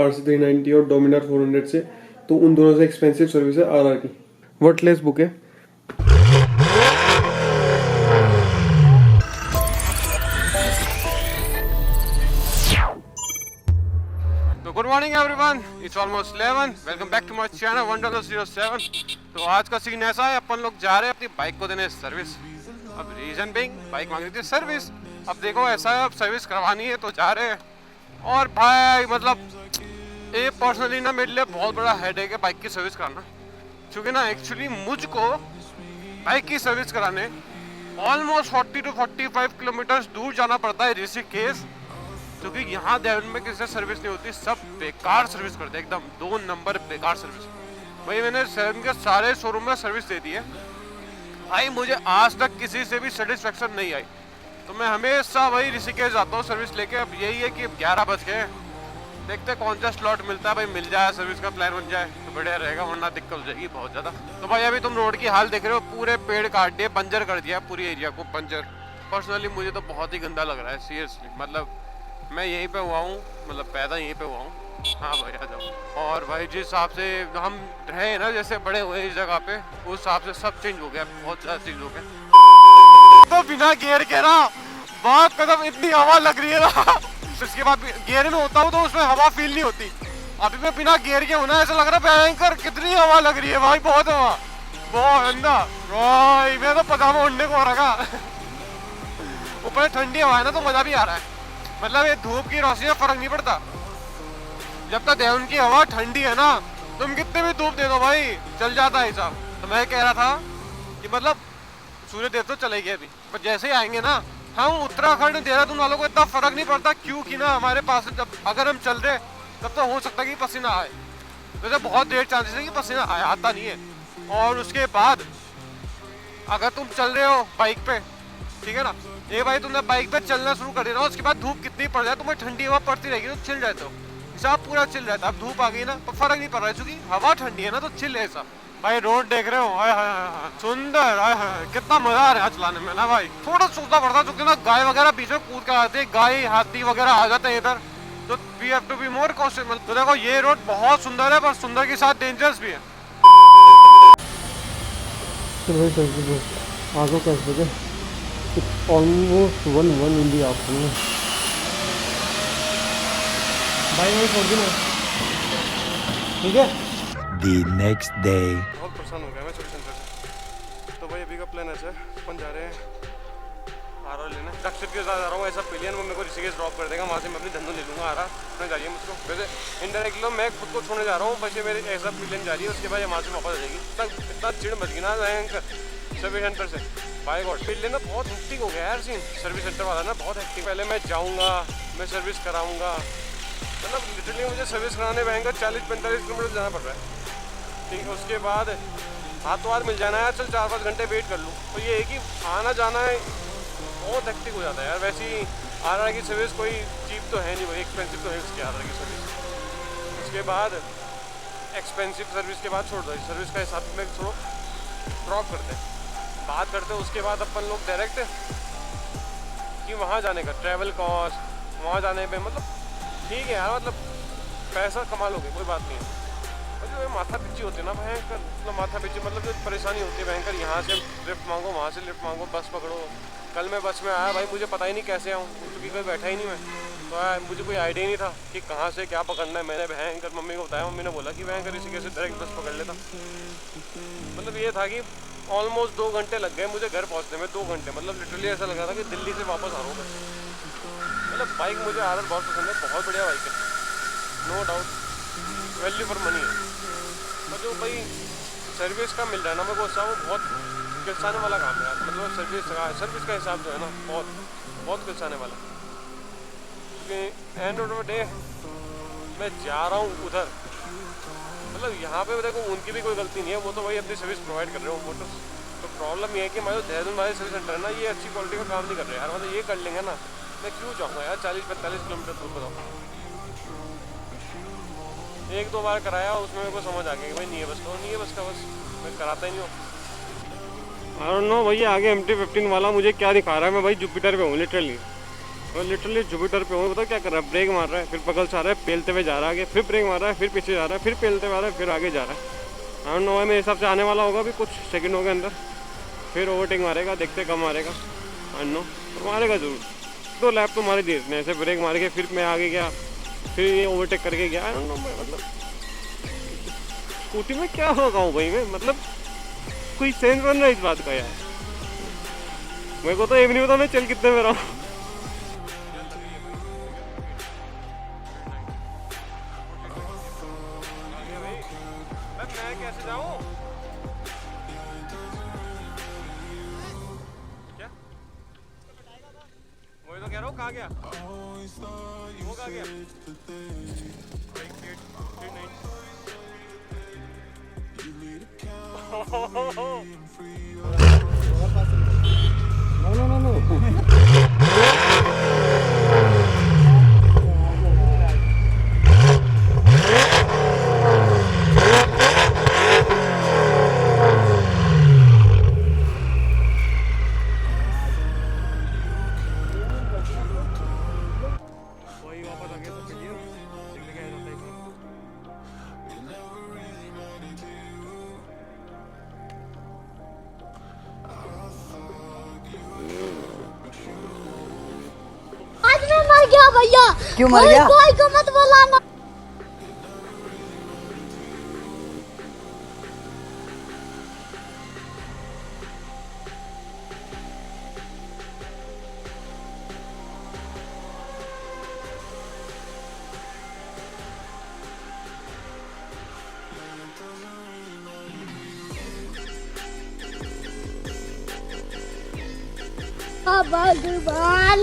RC390 और Dominar 400 से, तो उन दोनों से एक्सपेंसिव सर्विस है RR की। वर्टलेस बुक है। तो good morning everyone, it's almost 11। Welcome back to my channel 1007। तो आज का सीन ऐसा है, अपन लोग जा रहे हैं अपनी बाइक को देने सर्विस। अब रीजन बिंग बाइक मांग रही थी सर्विस। अब देखो ऐसा है, अब सर्विस करवानी है तो जा रहे हैं। और भाई मतलब ये पर्सनली ना मेरे लिए बहुत बड़ा हेडेक है बाइक की सर्विस कराना, क्योंकि ना एक्चुअली मुझको बाइक की सर्विस कराने ऑलमोस्ट 40 to 45 किलोमीटर दूर जाना पड़ता है ऋषिकेश, क्योंकि यहाँ देहरादून में किसी से सर्विस नहीं होती, सब बेकार सर्विस करते हैं, एकदम 2 नंबर बेकार सर्विस। भाई मैंने सैलून के सारे शोरूम में सर्विस दे दी है भाई, मुझे आज तक किसी से भी सेटिस्फेक्शन नहीं आई। तो मैं हमेशा वही ऋषिकेश जाता हूँ सर्विस लेके। अब यही है कि 11 बज गए, देखते कौन सा स्लॉट मिलता है, भाई मिल जाए सर्विस का प्लान बन जाए तो बढ़िया रहेगा, वरना दिक्कत हो जाएगी बहुत ज़्यादा। तो भाई अभी तुम रोड की हाल देख रहे हो, पूरे पेड़ काट दिए, बंजर कर दिया पूरी एरिया को, बंजर। पर्सनली मुझे तो बहुत ही गंदा लग रहा है सीरियसली। मतलब मैं यहीं पे हुआ हूँ, मतलब पैदा यहीं पे हुआ हूँ। हाँ भाई आ जाओ। और भाई जिस हिसाब से हम रहे ना, जैसे बड़े हुए इस जगह पे, उस हिसाब से सब चेंज हो गया, बहुत ज़्यादा चेंज हो गया। तो बिना गियर के ना बात कदम इतनी हवा लग रही है ना, इसके बाद गियर में होता हूँ तो उसमें हवा फील नहीं होती। अभी मैं बिना गियर के होना, ऐसा लग रहा है भयंकर कितनी हवा लग रही है भाई, बहुत हवा, बहुत अंदा भाई। मैं तो पजामा उड़ने को रखा, ऊपर ठंडी हवा है ना तो मजा भी आ रहा है। मतलब ये धूप की रोशनी में फर्क नहीं पड़ता, जब तक देहरादून की हवा ठंडी है ना, तुम कितने भी धूप दे दो भाई चल जाता है हिसाब। तो मैं कह रहा था कि मतलब सूर्य देव तो चले गए अभी, पर जैसे ही आएंगे ना हम उत्तराखंड देहरादून वालों को इतना फर्क नहीं पड़ता, क्योंकि ना हमारे पास जब अगर हम चल रहे तब तो हो सकता है कि पसीना आए, वैसे बहुत देर चांसेस है कि पसीना आए, आता नहीं है। और उसके बाद अगर तुम चल रहे हो बाइक पे, ठीक है ना, ये भाई तुमने बाइक पे चलना शुरू कर देना, उसके बाद धूप कितनी पड़ जाए, तुम्हें ठंडी हवा पड़ती रहेगी तो चिल जाते हो, हिसाब पूरा चिल रहता है। अब धूप आ गई ना तो फर्क नहीं पड़ रहा है, क्योंकि हवा ठंडी है ना तो चिल है सब। भाई रोड देख रहे हो, हाय हाय हाय सुंदर, हाय हाय कितना मजा आ रहा है चलाने में ना भाई। थोड़ा सोचना पड़ता, क्योंकि ना गाय वगैरह बीच में कूद कर आते हैं, गाय हाथी वगैरह आ जाते हैं इधर, तो we have to be more cautious. तो देखो ये रोड बहुत सुंदर है, पर सुंदर के साथ डेंजरस भी है। आगे कैसे बजे? Almost 1 in the afternoon। भाई वही छोड़ देना, ठीक है। The next day। बहुत परेशान हो गया मैं छोटी सेंटर से। तो भाई अभी का प्लान ऐसा है, अपन जा रहे हैं आरा लेने, दक्षिण के साथ जा रहा हूँ, ऐसा पिलियन वो मेरे को ऋषिकेश ड्रॉप कर देगा, वहाँ से मैं अपनी धंधो ले लूँगा। आरा मैं जा रही है मुझको, वैसे इनडायरेक्टली मैं खुद को छोड़ने जा रहा हूँ, बस ये मेरी ऐसा पिलियन जा रही है, उसके बाद वहाँ से वापस आ जाएगी। तक इतना चिड़ मच गई ना सर्विस सेंटर से, बाय गॉड पिलियन ना बहुत हेक्टिक हो गया यार सीन। सर्विस सेंटर वाला ना बहुत हेक्टिक, पहले मैं जाऊँगा, मैं सर्विस कराऊँगा, मतलब लिटरली मुझे सर्विस कराने भयंकर 40-45 किलोमीटर जाना पड़ रहा है, ठीक है। उसके बाद हाथ तो हाथ मिल जाना है, चल 4-5 घंटे वेट कर लूँ, तो ये है कि आना जाना है बहुत हेक्टिक हो जाता है यार। वैसे ही आर की सर्विस कोई चीप तो है नहीं, वही एक्सपेंसिव तो है उसकी आर की सर्विस। उसके बाद एक्सपेंसिव सर्विस के बाद छोड़ दो, सर्विस का हिसाब में छोड़ो, ड्रॉप करते हैं, बात करते हैं। उसके बाद अपन लोग डायरेक्ट कि वहाँ जाने का ट्रैवल कॉस्ट, वहाँ जाने पे मतलब ठीक है यार, मतलब पैसा कमा लोगे कोई बात नहीं है, जो माथा पिच्ची होती है ना भयंकर, मतलब माथा पिच्ची मतलब जो परेशानी होती है भयंकर, यहाँ से लिफ्ट मांगो, वहाँ से लिफ्ट मांगो, बस पकड़ो। कल मैं बस में आया भाई, मुझे पता ही नहीं कैसे आऊँ, क्योंकि कोई बैठा ही नहीं मैं, तो मुझे कोई आइडिया नहीं था कि कहाँ से क्या पकड़ना है। मैंने भयंकर मम्मी को बताया, मम्मी ने बोला कि भयंकर ऋषिकेश से डायरेक्ट बस पकड़ लेता। मतलब ये था कि ऑलमोस्ट 2 घंटे लग गए मुझे घर पहुँचने में, 2 घंटे, मतलब लिटरली ऐसा लग रहा था कि दिल्ली से वापस आ रहा हूँ बस। मतलब बाइक मुझे आदत बहुत पसंद है, बहुत बढ़िया बाइक है, no doubt, value for money है। तो जो भाई सर्विस का मिल रहा है ना मेरे को, वो बहुत किलसाने वाला काम है यार। मतलब सर्विस का हिसाब जो है ना बहुत किलसाने वाला, क्योंकि एंड ऑफ द डे मैं जा रहा हूँ उधर, मतलब यहाँ पे देखो उनकी भी कोई गलती नहीं है, वो तो भाई अपनी सर्विस प्रोवाइड कर रहे हो मोटर्स। तो प्रॉब्लम ये है कि हमारे देहरादून वाले सर्विस सेंटर है ना, ये अच्छी क्वालिटी का काम नहीं कर रहे यार, मतलब ये कर लेंगे ना, मैं क्यों जाऊँगा यार 40-45 किलोमीटर दूर बताओ। 1-2 बार कराया, उसमें मेरे को समझ आ गया कि भाई नहीं है बस, तो नहीं है बस का बस, मैं कराता ही नहीं हूँ। आई डोंट नो भैया आगे MT-15 वाला मुझे क्या दिखा रहा है, मैं भाई जुपिटर पे हूँ लिटरली, और लिटरली जुपिटर पे हूँ, पता क्या कर रहा है, ब्रेक मार रहा है, फिर बगल से आ रहा है, पेलते हुए जा रहा है आगे, फिर ब्रेक मार रहा है, फिर पीछे जा रहा है, फिर पेलते हुए आ रहा है, फिर आगे जा रहा है। आई डोंट नो, मेरे हिसाब से आने वाला होगा अभी कुछ सेकंडों के अंदर, फिर ओवरटेक मारेगा, देखते कम मारेगा, आई नो, पर मारेगा जरूर। 2 लैप तो मारे दिए इसने, ऐसे ब्रेक मार के फिर मैं आगे गया, फिर ये ओवरटेक करके गया। आई डोंट नो, मतलब स्कूटी में क्या होगा हूँ भाई मैं, मतलब कोई सेंस बन रहा है इस बात का यार। मेरे को तो ये भी नहीं पता मैं चल कितने में रहा हूँ। मैं कैसे जाऊँ? क्या? वही तो कह रहा हूँ, कहाँ गया? वो कहाँ गया? वही वापस आ गया तो चलिए लेके आ जाता है इसमें। आज मैं मर गया भैया। क्यों मर गया? कोई को मत बुलाना। भगवान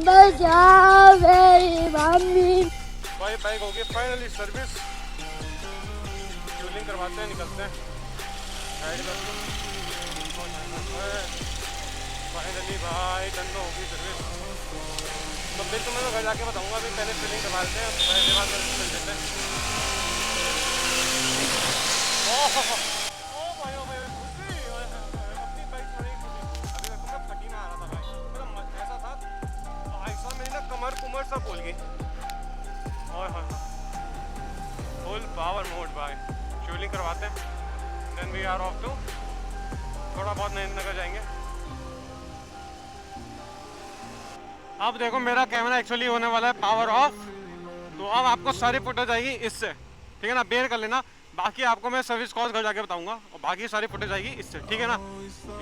बचाओ मेरी मम्मी। भाई बाइक हो गई फाइनली सर्विस, फ्यूलिंग करवाते हैं, निकलते हैं राइड करते हैं। फाइनली भाई डन तो होगी सर्विस। तो फिर तुम्हें मैं घर जाके बताऊंगा, अभी पहले फ्यूलिंग करवा लेते हैं, पहले बाद में चल देते हैं। ओ भाई खुशी, अपनी बाइक थोड़ी अभी तक मैं फटी ना आ रहा था भाई, मतलब ऐसा था भाई साहब मेरी ना कमर कुमर सब बोल गई। और हाँ फुल पावर मोड भाई, फ्यूलिंग करवाते हैं, then we are off to थोड़ा बहुत नगर जाएंगे। अब देखो मेरा कैमरा एक्चुअली होने वाला है पावर ऑफ, तो अब आपको सारी फुटेज आएगी इससे, ठीक है ना, बेयर कर लेना। बाकी आपको मैं सर्विस कॉल घर जाके बताऊंगा, और बाकी सारी फुटेज आएगी इससे, ठीक है ना।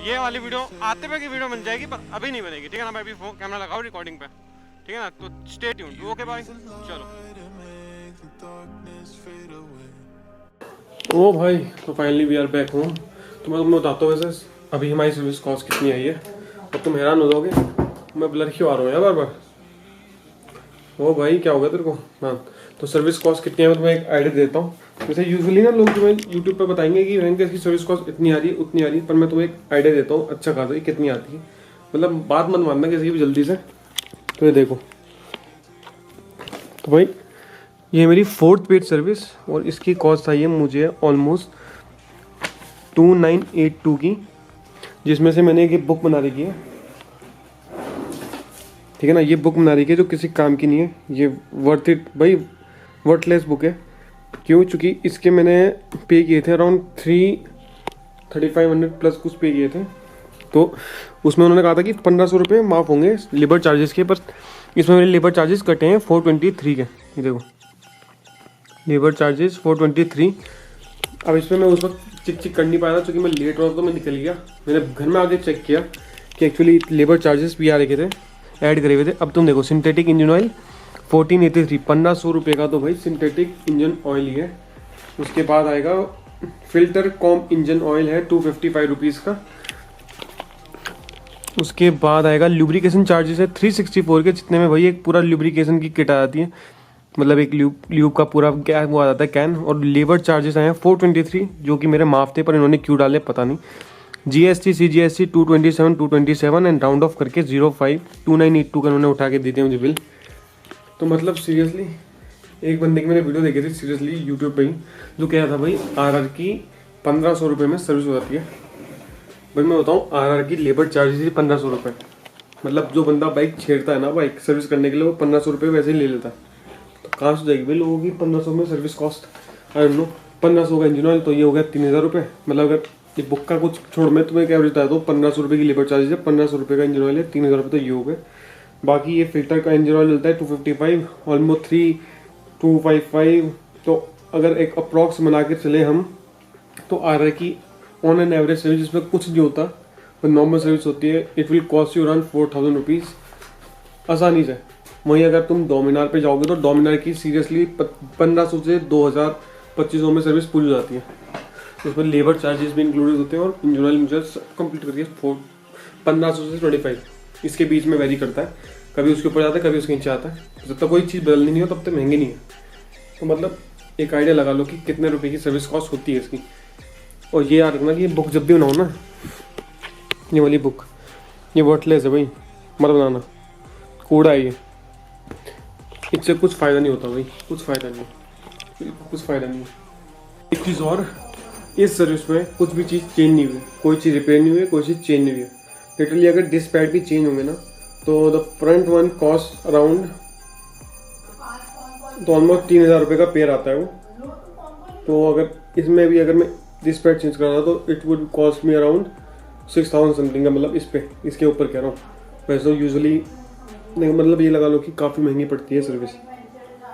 ये वाली वीडियो आते पे की वीडियो बन जाएगी, पर अभी नहीं बनेगी, ठीक है ना। मैं अभी कैमरा लगाऊँ रिकॉर्डिंग पे, ठीक है ना, तो स्टे ट्यून्ड। ओके बाय, चलो। ओ भाई, तो finally we are back home. तो मैं तुम्हें बताता हूँ वैसे अभी हमारी सर्विस कॉस्ट कितनी आई है, और तुम हैरान हो जाओगे, मैं ब्लर क्यों आ रहा हूँ यार बार बार। ओ भाई क्या हो गया तेरे को। हाँ, तो सर्विस कॉस्ट कितनी है मैं तुम्हें एक आइडिया देता हूँ। वैसे यूजुअली ना लोग तुम्हें यूट्यूब पर बताएंगे कि रैंक की सर्विस कॉस्ट इतनी आ रही है उतनी आ रही है, पर मैं तुम्हें एक आइडिया देता हूँ अच्छा खासा कि कितनी आती है, मतलब बात मत मानना किसी भी जल्दी से। तो ये देखो, तो भाई ये मेरी 4th पेड सर्विस, और इसकी कॉस्ट आई है मुझे ऑलमोस्ट 2982 की, जिसमें से मैंने एक बुक बना रखी है, ठीक है ना। ये बुक बना रखी है जो किसी काम की नहीं है, ये वर्थ इट भाई, वर्थलेस बुक है। क्यों? चूँकि इसके मैंने पे किए थे अराउंड 3500 प्लस कुछ पे किए थे, तो उसमें उन्होंने कहा था कि 1500 रुपये माफ़ होंगे लेबर चार्जेस के, पर इसमें मेरे लेबर चार्जेस कटे हैं 423 के। ये देखो लेबर चार्जेस 423। अब इसमें मैं उस वक्त चिक कर नहीं पाया था क्योंकि मैं लेट रहा था, तो मैं निकल गया। मैंने घर में आके चेक किया कि एक्चुअली लेबर चार्जेस भी आ रखे थे, ऐड करे हुए थे। अब तुम देखो सिंथेटिक इंजन ऑयल 1483, 1500 रुपये का तो भाई सिंथेटिक इंजन ऑयल ही है। उसके बाद आएगा फिल्टर कॉम इंजन ऑयल है 255 रुपीज़ का। उसके बाद आएगा लुब्रिकेशन चार्जेस है 364 के, जितने में भाई एक पूरा लुब्रिकेशन की किट आ जाती है, मतलब एक ल्यूब का पूरा क्या वो आ जाता है कैन। और लेबर चार्जेस आए हैं 423, जो कि मेरे माफ थे पर इन्होंने क्यों डाले पता नहीं। GST CGST 227 and round of करके 052982 का उन्होंने उठा के देते हैं मुझे बिल। तो मतलब सीरियसली एक बंदे की मैंने वीडियो देखी थी सीरियसली यूट्यूब पे ही, जो कह रहा था भाई RR की 1500 रुपये में सर्विस हो जाती है। भाई मैं बताऊँ RR की लेबर चार्जेस ही 1500 रुपये, मतलब जो बंदा बाइक छेड़ता है ना बाइक सर्विस करने के लिए, वो 1500 रुपये वैसे ही ले लेता है। तो कहाँ से जाएगी भाई लोगों की 1500 में service cost. I don't know, 1500 का इंजन ऑयल तो ये हो गया 3000 रुपये। मतलब अगर ये बुक का कुछ छोड़, मैं तुम्हें एक एवरेज बता दूँ, 1500 रुपये की लेबर चार्जेस है, 1500 रुपये का इंजन ऑयल है, 3000 रुपये तो ये हो गए। बाकी ये फिल्टर का इंजन ऑयल मिलता है 255, ऑलमोस्ट 3255। तो अगर एक अप्रॉक्स बना के चले हम तो आ रहा है कि ऑन एन एवरेज सर्विस जिसमें कुछ नहीं होता, वो नॉर्मल सर्विस होती है, it will cost you around 4000 rupees आसानी से। वहीं अगर तुम डोमिनार पे जाओगे तो डोमिनार की सीरियसली 1500 से 2000-2500 में सर्विस पूरी हो जाती है। उसमें लेबर चार्जेस भी इंक्लूडेड होते हैं और इंजन ऑयल मुझे कंप्लीट करके 1500 से 25 इसके बीच में वेरी करता है। कभी उसके ऊपर जाता है, कभी उसके नीचे आता है। जब तक कोई चीज़ बदलनी नहीं हो तब तक महंगी नहीं है। तो मतलब एक आइडिया लगा लो कि कितने रुपए की सर्विस कॉस्ट होती है इसकी। और ये याद रखना कि ये बुक जब भी बनाओ ना, ये वाली बुक ये वर्थलेस है भाई, मत बनाना, कूड़ा है ये, इससे कुछ फ़ायदा नहीं होता भाई, कुछ फ़ायदा नहीं है, कुछ फ़ायदा नहीं है। एक चीज़ और, इस सर्विस में कुछ भी चीज़ चेंज नहीं हुई, कोई चीज़ रिपेयर नहीं हुई, कोई चीज़ चेंज नहीं हुई है। लिटरली अगर डिस्क पैड भी चेंज होंगे ना तो the front one cost around तो ऑलमोस्ट 3000 रुपये का पेयर आता है वो। तो अगर इसमें भी अगर मैं डिस्क पैड चेंज कर रहा था तो it would cost me around 6000 something का, मतलब इसके ऊपर कह रहा हूँ। वैसे तो यूजुअली मतलब ये लगा लो कि काफ़ी महंगी पड़ती है सर्विस,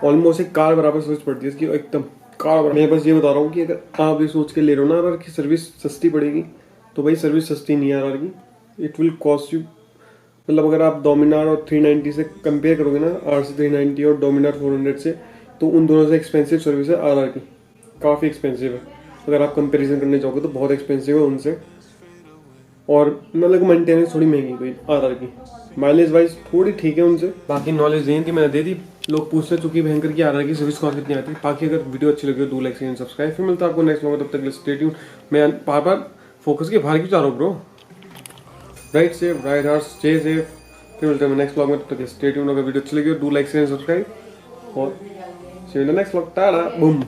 ऑलमोस्ट एक कार बराबर सर्विस पड़ती है इसकी, एकदम कार बराबर। मैं बस ये बता रहा हूँ कि अगर आप ये सोच के ले रहे हो ना अगर कि सर्विस सस्ती पड़ेगी, तो भाई सर्विस सस्ती नहीं है आर की, इट विल कॉस्ट यू। मतलब अगर आप डोमिनार और 390 से कंपेयर करोगे ना, RC 390 और डोमिनार 400 से, तो उन दोनों से एक्सपेंसिव सर्विस है आर की, काफ़ी एक्सपेंसिव है। अगर आप कंपैरिजन करने जाओगे तो बहुत एक्सपेंसिव है उनसे। और मतलब मेंटेनेंस थोड़ी महंगी हुई आर की, माइलेज वाइज थोड़ी ठीक है उनसे। बाकी नॉलेज देनी थी मैंने दे दी। लोग पूछते चुकी भयंकर की आर की सर्विस कॉस्ट कितनी आती है। बाकी अगर वीडियो अच्छी लगी हो डू लाइक एंड सब्सक्राइब। फिर मिलता है आपको नेक्स्ट व्लॉग, तब तक स्टे ट्यून्ड। मैं बार बार फोकस के बाहर क्यों जा रहा हूँ bro, right safe, right heart, stay safe. फिर मिलते हैं नेक्स्ट व्लॉग में, तब तक स्टे ट्यून्ड। अगर वीडियो अच्छी लगी हो डू लाइक एंड सब्सक्राइब और see you in the next vlog. Tata boom.